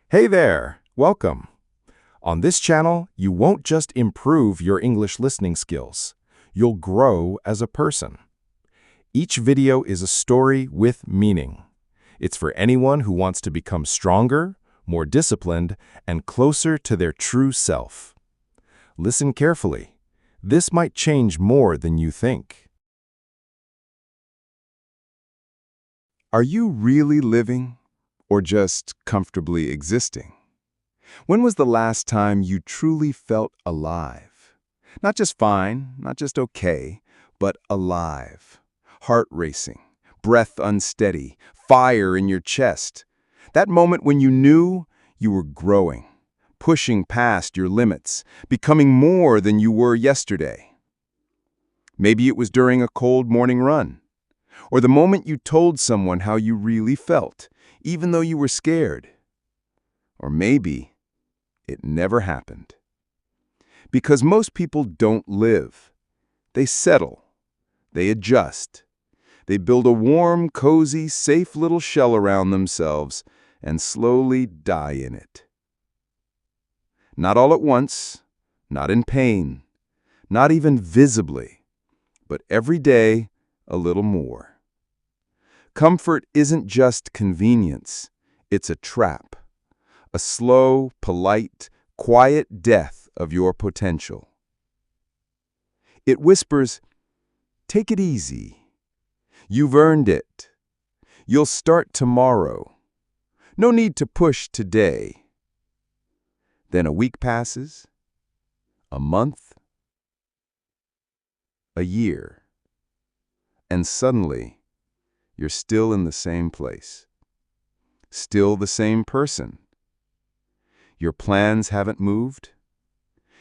Hey there, welcome. On this channel, you won't just improve your English listening skills, you'll grow as a person. Each video is a story with meaning. It's for anyone who wants to become stronger, more disciplined, and closer to their true self. Listen carefully. This might change more than you think. Are you really living, or just comfortably existing? When was the last time you truly felt alive? Not just fine, not just okay, but alive. Heart racing, breath unsteady, fire in your chest. That moment when you knew you were growing, pushing past your limits, becoming more than you were yesterday. Maybe it was during a cold morning run, or the moment you told someone how you really felt, even though you were scared. Or maybe it never happened. Because most people don't live. They settle. They adjust. They build a warm, cozy, safe little shell around themselves and slowly die in it. Not all at once, not in pain, not even visibly, but every day a little more. Comfort isn't just convenience, it's a trap. A slow, polite, quiet death of your potential. It whispers, "Take it easy. You've earned it. You'll start tomorrow. No need to push today." Then a week passes, a month, a year, and suddenly you're still in the same place. Still the same person. Your plans haven't moved.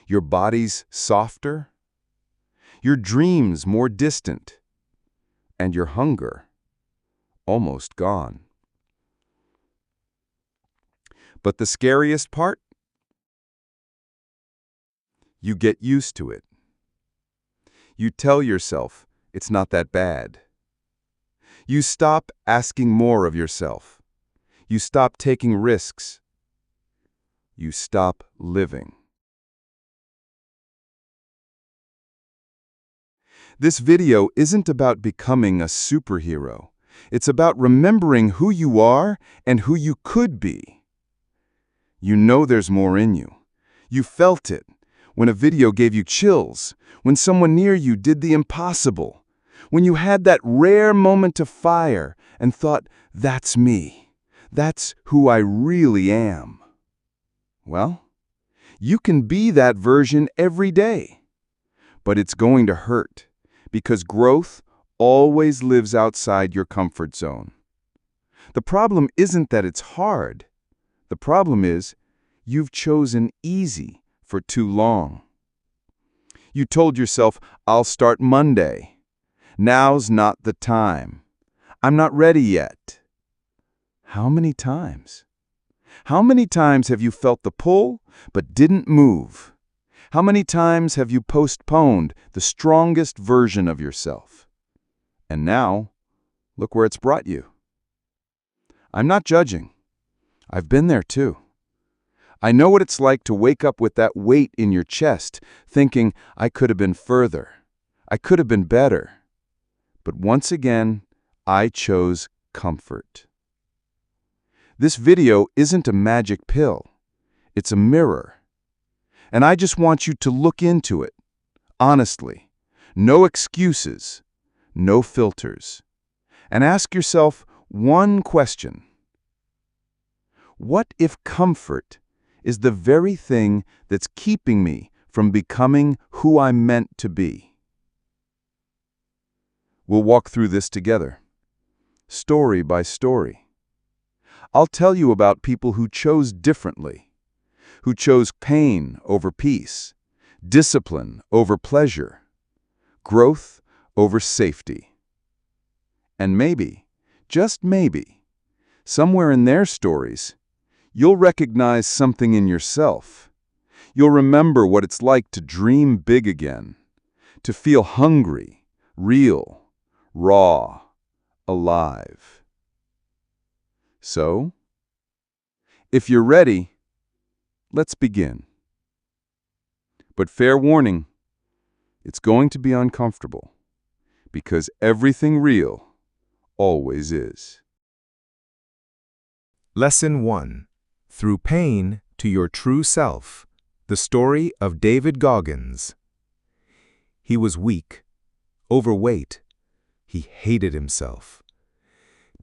Your body's softer. Your dreams more distant. And your hunger almost gone. But the scariest part? You get used to it. You tell yourself it's not that bad. You stop asking more of yourself. You stop taking risks. You stop living. This video isn't about becoming a superhero. It's about remembering who you are and who you could be. You know there's more in you. You felt it when a video gave you chills, when someone near you did the impossible, when you had that rare moment of fire and thought, "That's me. That's who I really am." Well, you can be that version every day. But it's going to hurt, because growth always lives outside your comfort zone. The problem isn't that it's hard. The problem is you've chosen easy for too long. You told yourself, "I'll start Monday. Now's not the time. I'm not ready yet." How many times? How many times have you felt the pull but didn't move? How many times have you postponed the strongest version of yourself? And now, look where it's brought you. I'm not judging. I've been there too. I know what it's like to wake up with that weight in your chest, thinking, "I could have been further. I could have been better." But once again, I chose comfort. This video isn't a magic pill. It's a mirror. And I just want you to look into it, honestly. No excuses, no filters. And ask yourself one question. What if comfort is the very thing that's keeping me from becoming who I'm meant to be? We'll walk through this together, story by story. I'll tell you about people who chose differently, who chose pain over peace, discipline over pleasure, growth over safety. And maybe, just maybe, somewhere in their stories, you'll recognize something in yourself. You'll remember what it's like to dream big again, to feel hungry, real, raw, alive. So, If you're ready, let's begin. But fair warning, it's going to be uncomfortable, because everything real always is. Lesson 1. Through Pain to Your True Self. The story of David Goggins. He was weak, overweight. He hated himself.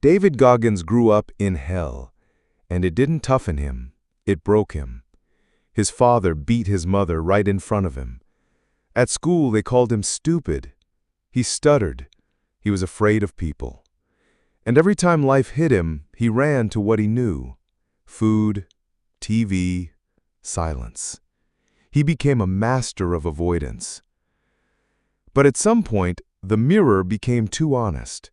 David Goggins grew up in hell, and it didn't toughen him, it broke him. His father beat his mother right in front of him. At school, they called him stupid. He stuttered. He was afraid of people. And every time life hit him, he ran to what he knew: food, TV, silence. He became a master of avoidance. But at some point, the mirror became too honest.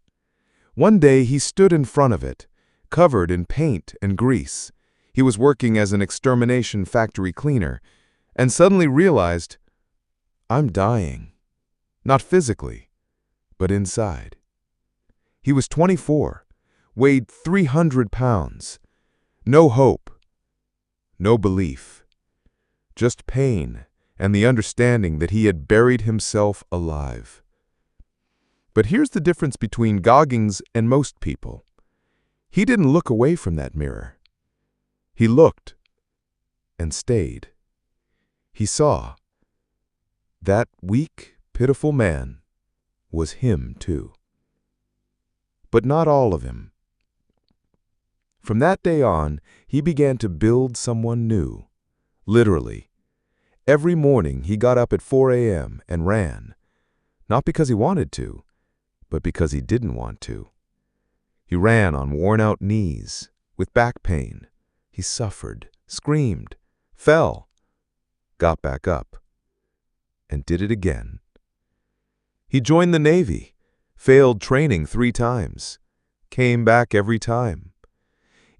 One day, he stood in front of it, covered in paint and grease. He was working as an extermination factory cleaner, and suddenly realized, I'm dying. Not physically, but inside. He was 24, weighed 300 pounds. No hope, no belief. Just pain and the understanding that he had buried himself alive. But here's the difference between Goggins and most people. He didn't look away from that mirror. He looked and stayed. He saw. That weak, pitiful man was him too. But not all of him. From that day on, he began to build someone new. Literally. Every morning he got up at 4 a.m. and ran. Not because he wanted to, but because he didn't want to. He ran on worn-out knees, with back pain. He suffered, screamed, fell, got back up, and did it again. He joined the Navy, failed training 3 times, came back every time.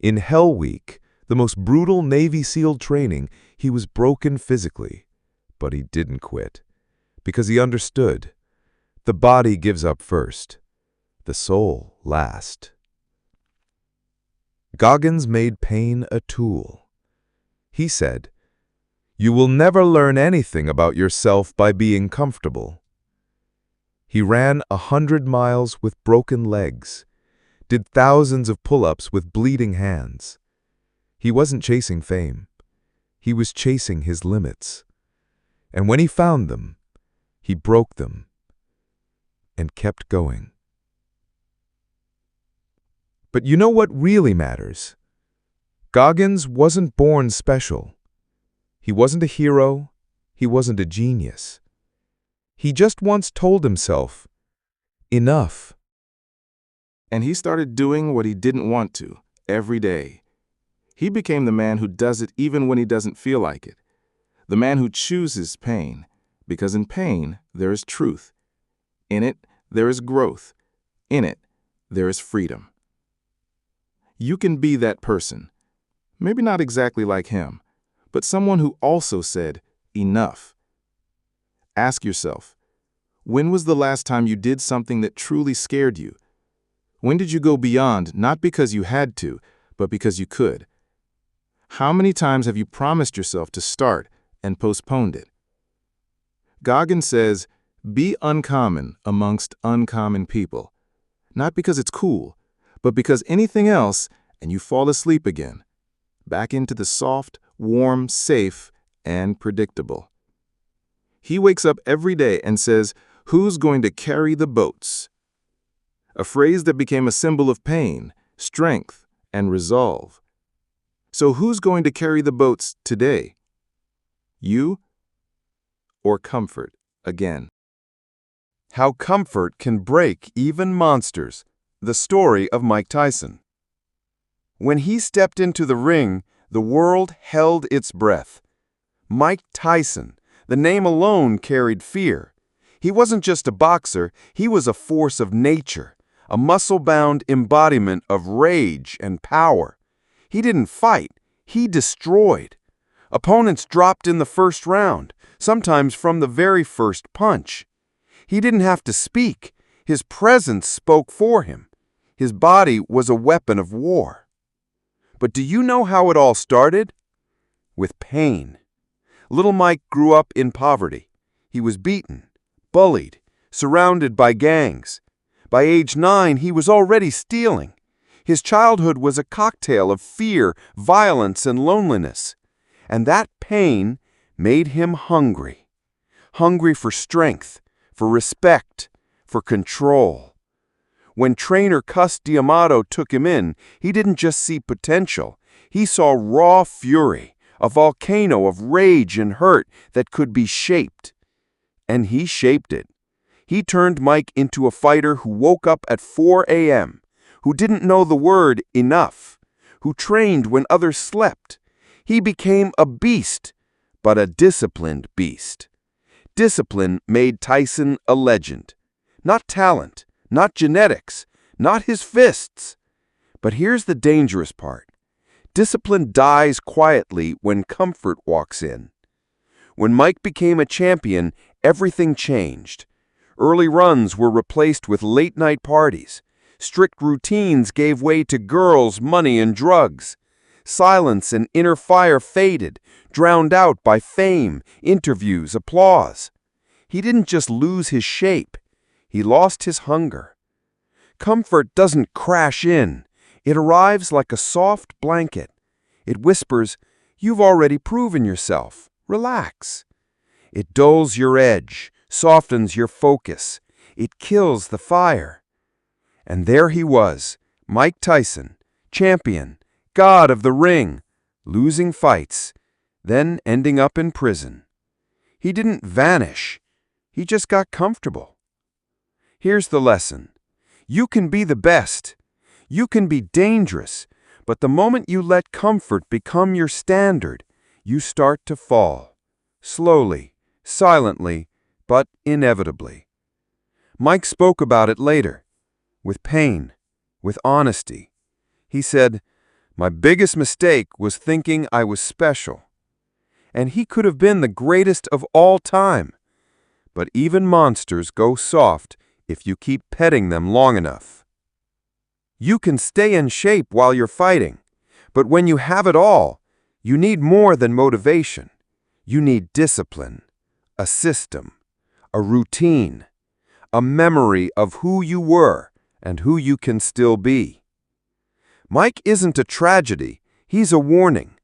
In Hell Week, the most brutal Navy SEAL training, he was broken physically, but he didn't quit, because he understood. The body gives up first, the soul last. Goggins made pain a tool. He said, "You will never learn anything about yourself by being comfortable." He ran 100 miles with broken legs, did thousands of pull-ups with bleeding hands. He wasn't chasing fame. He was chasing his limits. And when he found them, he broke them and kept going. But you know what really matters? Goggins wasn't born special. He wasn't a hero. He wasn't a genius. He just once told himself, enough. And he started doing what he didn't want to, every day. He became the man who does it even when he doesn't feel like it. The man who chooses pain, because in pain there is truth. In it, there is growth. In it, there is freedom. You can be that person. Maybe not exactly like him, but someone who also said, enough. Ask yourself, when was the last time you did something that truly scared you? When did you go beyond, not because you had to, but because you could? How many times have you promised yourself to start and postponed it? Goggins says, be uncommon amongst uncommon people. Not because it's cool, but because anything else, and you fall asleep again. Back into the soft, warm, safe, and predictable. He wakes up every day and says, who's going to carry the boats? A phrase that became a symbol of pain, strength, and resolve. So who's going to carry the boats today? You or comfort again? How comfort can break even monsters. The story of Mike Tyson. When he stepped into the ring, the world held its breath. Mike Tyson, the name alone carried fear. He wasn't just a boxer, he was a force of nature, a muscle-bound embodiment of rage and power. He didn't fight, he destroyed. Opponents dropped in the first round, sometimes from the very first punch. He didn't have to speak, his presence spoke for him. His body was a weapon of war. But do you know how it all started? With pain. Little Mike grew up in poverty. He was beaten, bullied, surrounded by gangs. By age 9, he was already stealing. His childhood was a cocktail of fear, violence, and loneliness. And that pain made him hungry. Hungry for strength, for respect, for control. When trainer Cus D'Amato took him in, he didn't just see potential. He saw raw fury, a volcano of rage and hurt that could be shaped. And he shaped it. He turned Mike into a fighter who woke up at 4 a.m., who didn't know the word enough, who trained when others slept. He became a beast, but a disciplined beast. Discipline made Tyson a legend. Not talent, not genetics, not his fists. But here's the dangerous part. Discipline dies quietly when comfort walks in. When Mike became a champion, everything changed. Early runs were replaced with late-night parties. Strict routines gave way to girls, money, and drugs. Silence and inner fire faded, drowned out by fame, interviews, applause. He didn't just lose his shape. He lost his hunger. Comfort doesn't crash in. It arrives like a soft blanket. It whispers, "You've already proven yourself. Relax." It dulls your edge, softens your focus. It kills the fire. And there he was, Mike Tyson, champion, god of the ring, losing fights, then ending up in prison. He didn't vanish. He just got comfortable. Here's the lesson. You can be the best. You can be dangerous. But the moment you let comfort become your standard, you start to fall. Slowly, silently, but inevitably. Mike spoke about it later, with pain, with honesty. He said, "My biggest mistake was thinking I was special." And he could have been the greatest of all time. But even monsters go soft if you keep petting them long enough. You can stay in shape while you're fighting, but when you have it all, you need more than motivation. You need discipline, a system, a routine, a memory of who you were and who you can still be. Mike isn't a tragedy, he's a warning.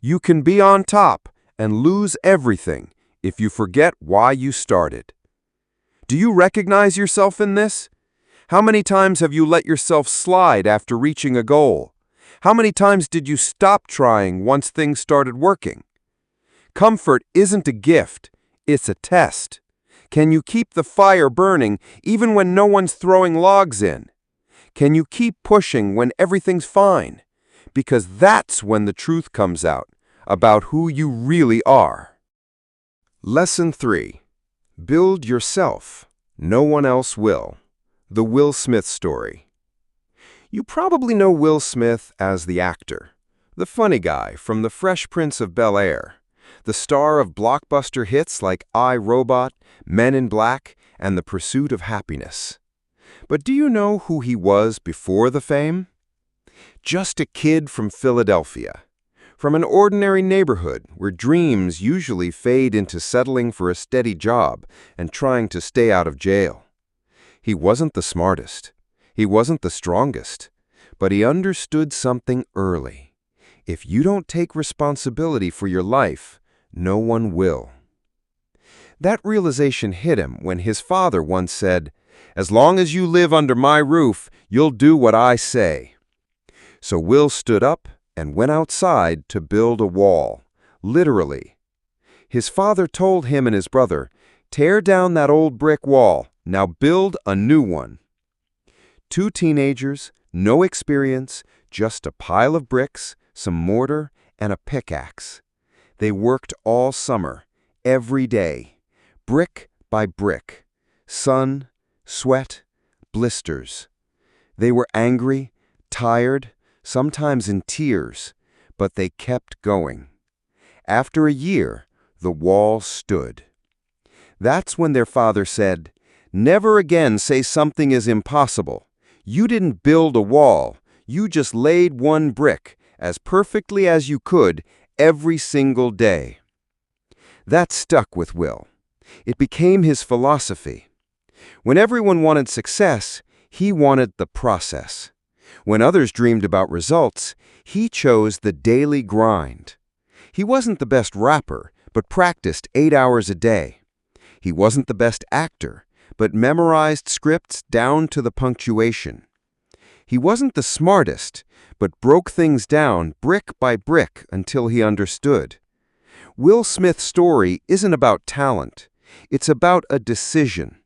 You can be on top and lose everything if you forget why you started. Do you recognize yourself in this? How many times have you let yourself slide after reaching a goal? How many times did you stop trying once things started working? Comfort isn't a gift, it's a test. Can you keep the fire burning even when no one's throwing logs in? Can you keep pushing when everything's fine? Because that's when the truth comes out about who you really are. Lesson 3. Build yourself. No one else will. The Will Smith story. You probably know Will Smith as the actor, the funny guy from The Fresh Prince of Bel-Air, the star of blockbuster hits like I, Robot, Men in Black, and The Pursuit of Happiness. But do you know who he was before the fame? Just a kid from Philadelphia, from an ordinary neighborhood where dreams usually fade into settling for a steady job and trying to stay out of jail. He wasn't the smartest. He wasn't the strongest. But he understood something early. If you don't take responsibility for your life, no one will. That realization hit him when his father once said, "As long as you live under my roof, you'll do what I say." So Will stood up and went outside to build a wall, literally. His father told him and his brother, "Tear down that old brick wall, now build a new one." 2 teenagers, no experience, just a pile of bricks, some mortar, and a pickaxe. They worked all summer, every day, brick by brick, sun, sweat, blisters. They were angry, tired, sometimes in tears, but they kept going. After a year, the wall stood. That's when their father said, "Never again say something is impossible. You didn't build a wall, you just laid one brick, as perfectly as you could, every single day. That stuck with Will. It became his philosophy. When everyone wanted success, he wanted the process. When others dreamed about results, he chose the daily grind. He wasn't the best rapper, but practiced 8 hours a day. He wasn't the best actor, but memorized scripts down to the punctuation. He wasn't the smartest, but broke things down brick by brick until he understood. Will Smith's story isn't about talent. It's about a decision.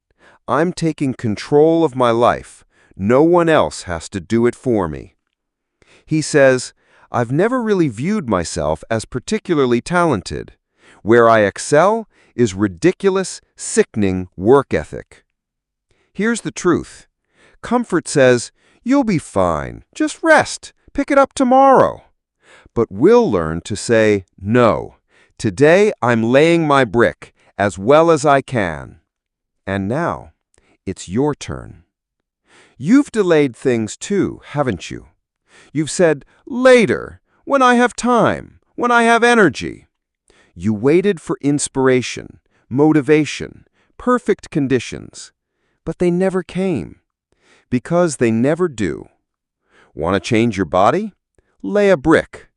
I'm taking control of my life. No one else has to do it for me. He says, I've never really viewed myself as particularly talented. Where I excel is ridiculous, sickening work ethic. Here's the truth. Comfort says, you'll be fine. Just rest. Pick it up tomorrow. But Will learn to say, no. Today I'm laying my brick as well as I can. And now, it's your turn. You've delayed things too, haven't you? You've said, later, when I have time, when I have energy. You waited for inspiration, motivation, perfect conditions, but they never came. Because they never do. Want to change your body? Lay a brick.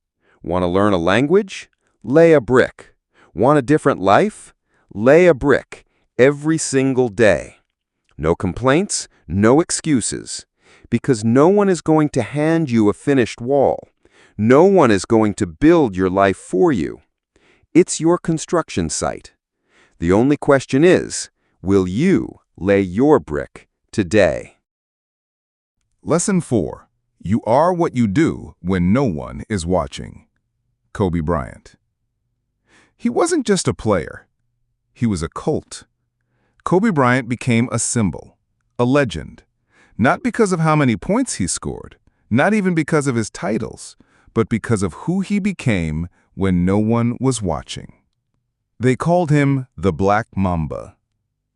Want to learn a language? Lay a brick. Want a different life? Lay a brick every single day. No complaints, no excuses. Because no one is going to hand you a finished wall. No one is going to build your life for you. It's your construction site. The only question is, will you lay your brick today? Lesson 4. You are what you do when no one is watching. Kobe Bryant. He wasn't just a player. He was a cult. Kobe Bryant became a symbol, a legend, not because of how many points he scored, not even because of his titles, but because of who he became when no one was watching. They called him the Black Mamba,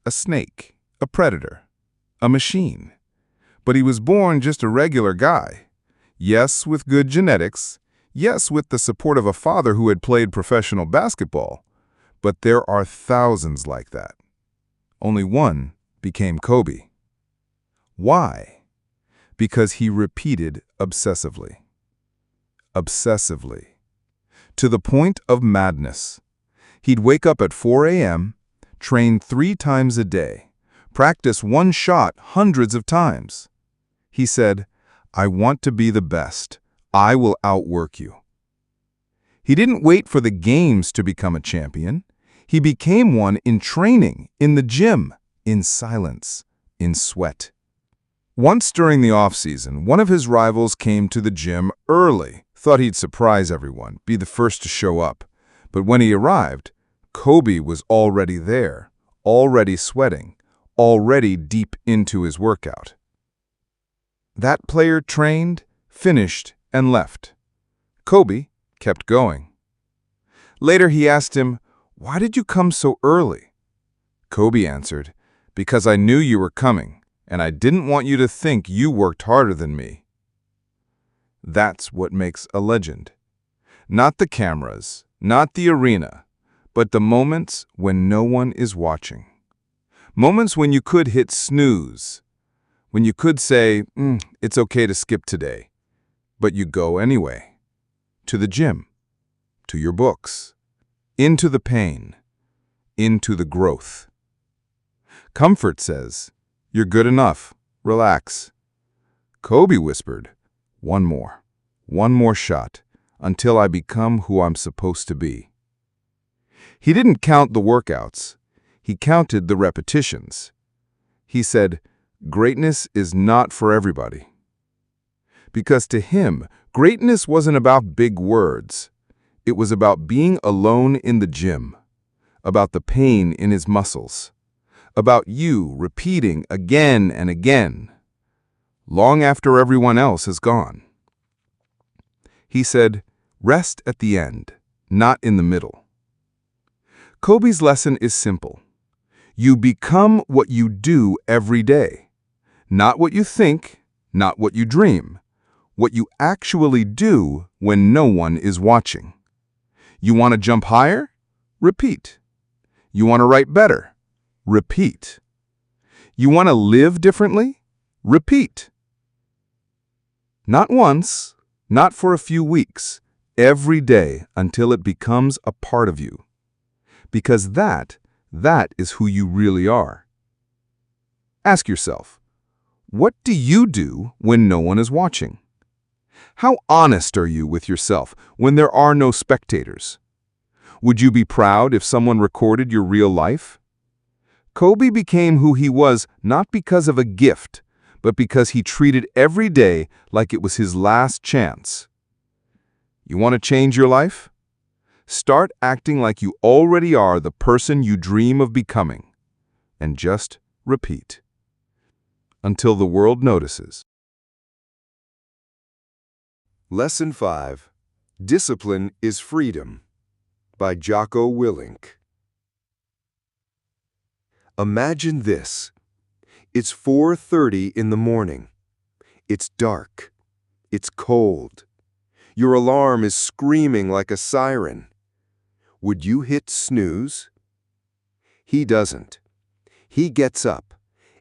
a snake, a predator, a machine. But he was born just a regular guy. Yes, with good genetics. Yes, with the support of a father who had played professional basketball. But there are thousands like that. Only one became Kobe. Why? Because he repeated obsessively. Obsessively. To the point of madness. He'd wake up at 4 a.m., train 3 times a day, practice one shot hundreds of times. He said, I want to be the best. I will outwork you. He didn't wait for the games to become a champion. He became one in training, in the gym, in silence, in sweat. Once during the off-season, one of his rivals came to the gym early, thought he'd surprise everyone, be the first to show up. But when he arrived, Kobe was already there, already sweating, already deep into his workout. That player trained, finished, and left. Kobe kept going. Later he asked him, why did you come so early? Kobe answered, because I knew you were coming, and I didn't want you to think you worked harder than me. That's what makes a legend. Not the cameras, not the arena, but the moments when no one is watching. Moments when you could hit snooze, when you could say, it's okay to skip today, but you go anyway. To the gym, to your books, into the pain, into the growth. Comfort says, you're good enough, relax. Kobe whispered, one more shot, until I become who I'm supposed to be. He didn't count the workouts, he counted the repetitions. He said, greatness is not for everybody. Because to him, greatness wasn't about big words. It was about being alone in the gym, about the pain in his muscles, about you repeating again and again, long after everyone else has gone. He said, rest at the end, not in the middle. Kobe's lesson is simple. You become what you do every day. Not what you think, not what you dream. what you actually do when no one is watching. You want to jump higher? Repeat. You want to write better? Repeat. You want to live differently? Repeat. Not once, not for a few weeks, every day until it becomes a part of you. Because that is who you really are. Ask yourself, what do you do when no one is watching? How honest are you with yourself when there are no spectators? Would you be proud if someone recorded your real life? Kobe became who he was not because of a gift, but because he treated every day like it was his last chance. You want to change your life? Start acting like you already are the person you dream of becoming. And just repeat. Until the world notices. Lesson 5. Discipline is Freedom by Jocko Willink. Imagine this. It's 4:30 in the morning. It's dark. It's cold. Your alarm is screaming like a siren. Would you hit snooze? He doesn't. He gets up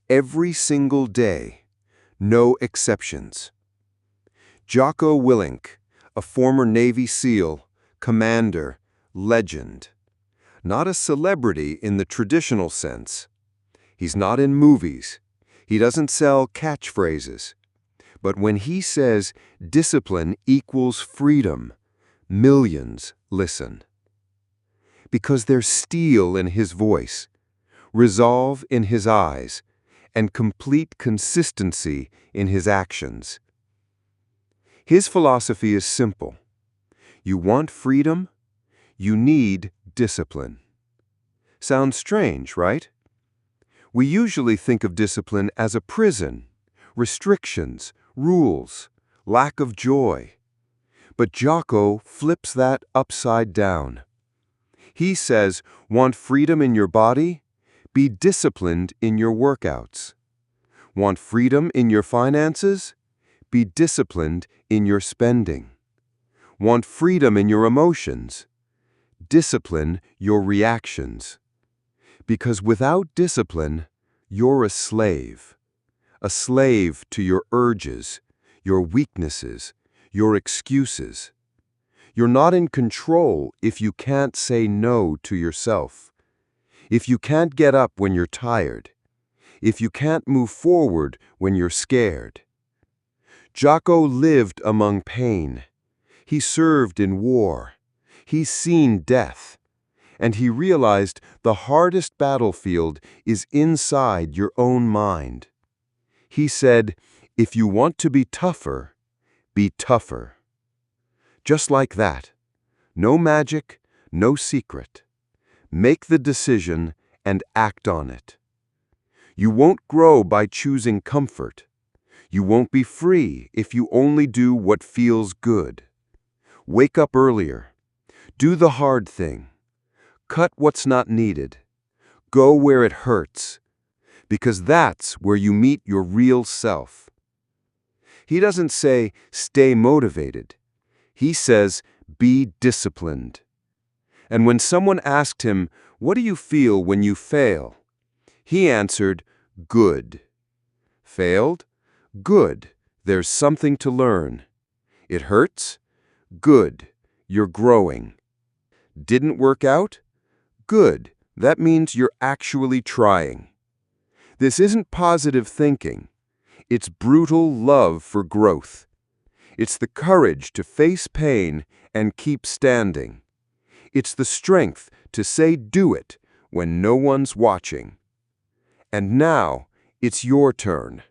every single day, no exceptions. Jocko Willink, a former Navy SEAL, commander, legend. Not a celebrity in the traditional sense. He's not in movies. He doesn't sell catchphrases. But when he says discipline equals freedom, millions listen. Because there's steel in his voice, resolve in his eyes, and complete consistency in his actions. His philosophy is simple. You want freedom? You need discipline. Sounds strange, right? We usually think of discipline as a prison, restrictions, rules, lack of joy. But Jocko flips that upside down. He says, want freedom in your body? Be disciplined in your workouts. Want freedom in your finances? Be disciplined in your spending. Want freedom in your emotions? Discipline your reactions. Because without discipline, you're a slave to your urges, your weaknesses, your excuses. You're not in control if you can't say no to yourself, if you can't get up when you're tired, if you can't move forward when you're scared. Jocko lived among pain. He served in war. He's seen death. And he realized the hardest battlefield is inside your own mind. He said, if you want to be tougher, be tougher. Just like that. No magic, no secret. Make the decision and act on it. You won't grow by choosing comfort. You won't be free if you only do what feels good. Wake up earlier. Do the hard thing. Cut what's not needed. Go where it hurts. Because that's where you meet your real self. He doesn't say, stay motivated. He says, be disciplined. And when someone asked him, what do you feel when you fail? He answered, good. Failed? Good. There's something to learn. It hurts? Good. You're growing. Didn't work out? Good. That means you're actually trying. This isn't positive thinking. It's brutal love for growth. It's the courage to face pain and keep standing. It's the strength to say do it when no one's watching. And now, it's your turn.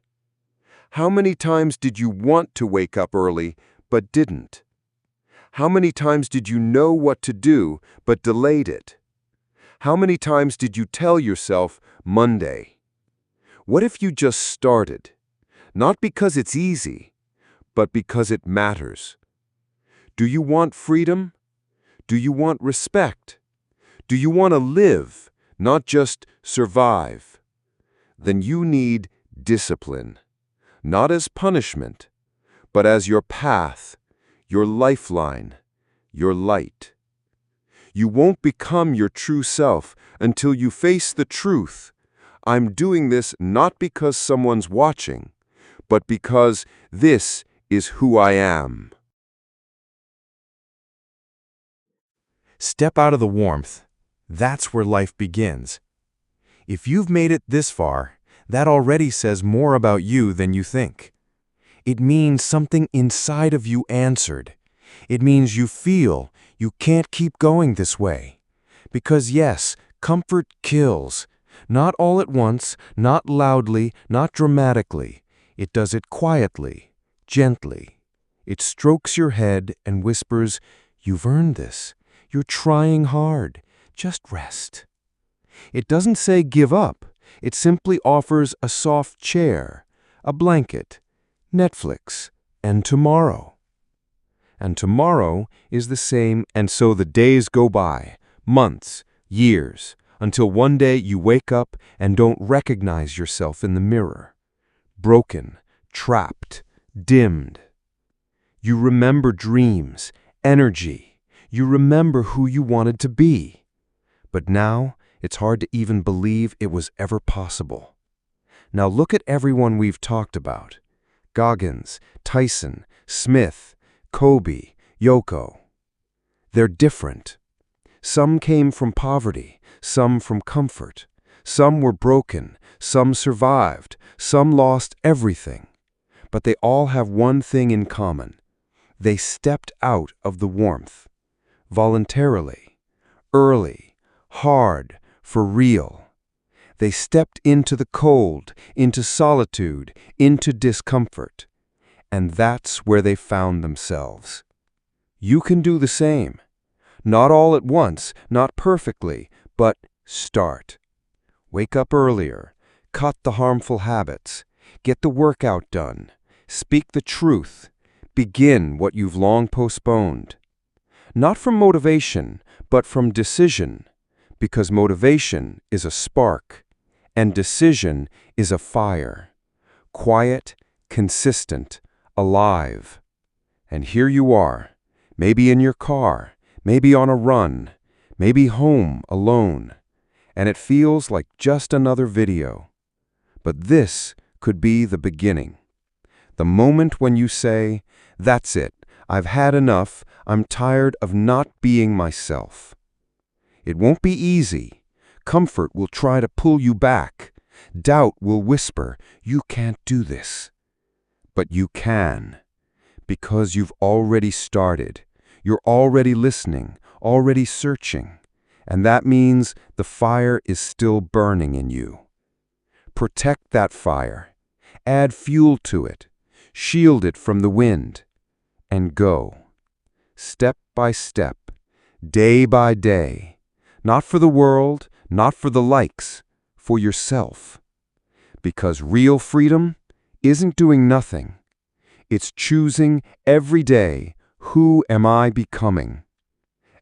How many times did you want to wake up early but didn't? How many times did you know what to do but delayed it? How many times did you tell yourself Monday? What if you just started? Not because it's easy, but because it matters. Do you want freedom? Do you want respect? Do you want to live, not just survive? Then you need discipline, not as punishment, but as your path, your lifeline, your light. You won't become your true self until you face the truth. I'm doing this not because someone's watching, but because this is who I am. Step out of the warmth. That's where life begins. If you've made it this far, that already says more about you than you think. It means something inside of you answered. It means you feel you can't keep going this way. Because yes, comfort kills. Not all at once, not loudly, not dramatically. It does it quietly, gently. It strokes your head and whispers, "You've earned this. You're trying hard. Just rest." It doesn't say give up. It simply offers a soft chair, a blanket, Netflix, and tomorrow. And tomorrow is the same, and so the days go by, months, years, until one day you wake up and don't recognize yourself in the mirror. Broken, trapped, dimmed. You remember dreams, energy. You remember who you wanted to be. But now, it's hard to even believe it was ever possible. Now look at everyone we've talked about. Goggins, Tyson, Smith, Kobe, Yoko. They're different. Some came from poverty, some from comfort. Some were broken, some survived, some lost everything. But they all have one thing in common. They stepped out of the warmth. Voluntarily. Early. Hard. For real. They stepped into the cold, into solitude, into discomfort. And that's where they found themselves. You can do the same. Not all at once, not perfectly, but start. Wake up earlier. Cut the harmful habits. Get the workout done. Speak the truth. Begin what you've long postponed. Not from motivation, but from decision. Because motivation is a spark, and decision is a fire. Quiet, consistent, alive. And here you are, maybe in your car, maybe on a run, maybe home alone. And it feels like just another video. But this could be the beginning. The moment when you say, "That's it, I've had enough, I'm tired of not being myself." It won't be easy. Comfort will try to pull you back. Doubt will whisper, "You can't do this." But you can, because you've already started. You're already listening, already searching. And that means the fire is still burning in you. Protect that fire. Add fuel to it. Shield it from the wind. And go. Step by step. Day by day. Not for the world, not for the likes, for yourself. Because real freedom isn't doing nothing. It's choosing every day, who am I becoming?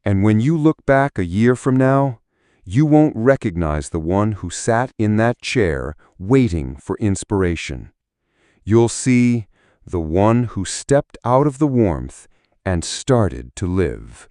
And when you look back a year from now, you won't recognize the one who sat in that chair waiting for inspiration. You'll see the one who stepped out of the warmth and started to live.